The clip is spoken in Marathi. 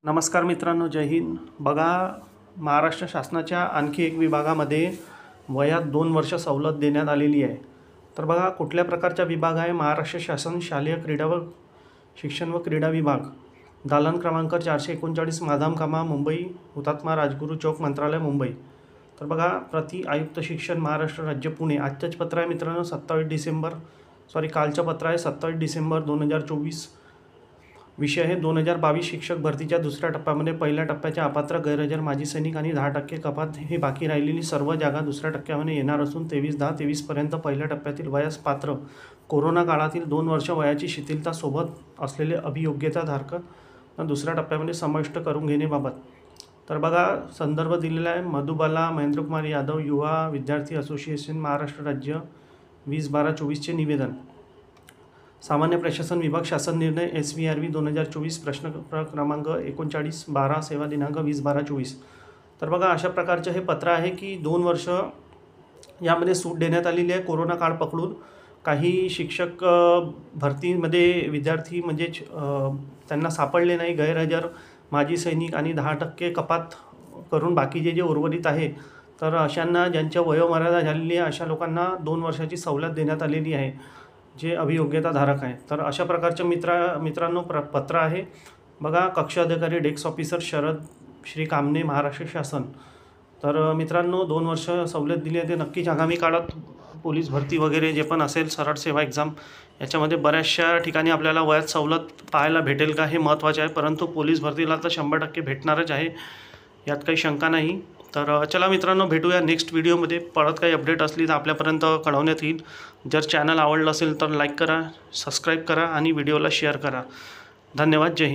नमस्कार मित्रांनो, जय हिंद. बघा, महाराष्ट्र शासनाच्या आणखी एक विभागामध्ये वयात 2 वर्ष सवलत देण्यात आलेली आहे. तर बघा, कुठल्या प्रकारचा विभाग आहे? महाराष्ट्र शासन शालेय क्रीडा व शिक्षण व क्रीडा विभाग, दालन क्रमांक 439, माधाम कामा, मुंबई, हुतात्मा राजगुरू चौक, मंत्रालय, मुंबई. तर बघा, प्रति आयुक्त शिक्षण, महाराष्ट्र राज्य, पुणे. आजचंच पत्र आहे मित्रांनो, कालचं पत्र आहे 27 डिसेंबर 2024. विषय आहे 2022 शिक्षक भरतीच्या दुसऱ्या टप्प्यामध्ये पहिल्या टप्प्याच्या अपात्र, गैरहजर माजी सैनिक आणि 10% कपात ही बाकी राहिलेली सर्व जागा दुसऱ्या टप्प्यामध्ये येणार असून 23/10/23 पर्यंत पहिल्या टप्प्यातील वयास पात्र, कोरोना काळातील 2 वर्ष वयाची शिथिलता सोबत असलेले अभियोग्यताधारक दुसऱ्या टप्प्यामध्ये समाविष्ट करून घेण्याबाबत. तर बघा, संदर्भ दिलेला आहे मधुबाला महेंद्रकुमार यादव, युवा विद्यार्थी असोसिएशन, महाराष्ट्र राज्य, 20/12/24चे निवेदन. सामान्य प्रशासन विभाग, शासन निर्णय SVRV 2024, प्रश्न क्रमांक 39/12, सेवा दिनांक 20/12/24. तर बघा, अशा प्रकारचे हे पत्र आहे की 2 वर्ष यामध्ये सूट देण्यात आलेली आहे. कोरोना काळ पकडून काही शिक्षक भरतीमध्ये विद्यार्थी म्हणजेच त्यांना सापडले नाही, गैरहजर माजी सैनिक आणि 10% कपात करून बाकीचे जे उर्वरित आहे, तर अशांना ज्यांच्या वयोमर्यादा झालेली आहे अशा लोकांना 2 वर्षाची सवलत देण्यात आलेली आहे, जे अभियोग्यताधारक आहे. तर अशा प्रकारचे मित्रांनो पत्र आहे. बघा, कक्ष अधिकारी डेस्क ऑफिसर शरद श्री कामने, महाराष्ट्र शासन. तर मित्रांनो, 2 वर्ष सवलत दिली आहे. ते नक्कीच आगामी काळात पोलीस भरती वगैरे जे पण असेल, सरळ सेवा एक्झाम, याच्यामध्ये बऱ्याचशा ठिकाणी आपल्याला वयात सवलत पाहायला भेटेल का हे महत्त्वाचे आहे. परंतु पोलीस भरतीला तर 100% भेटणारच आहे, यात काही शंका नाही. तर चला मित्रांनो, भेटूया नेक्स्ट व्हिडिओमध्ये. परत काही अपडेट असली तर आपल्यापर्यंत कळवण्यात येईल. जर चॅनल आवडलं असेल तर लाईक करा, सबस्क्राईब करा आणि व्हिडिओला शेअर करा. धन्यवाद. जय हिंद.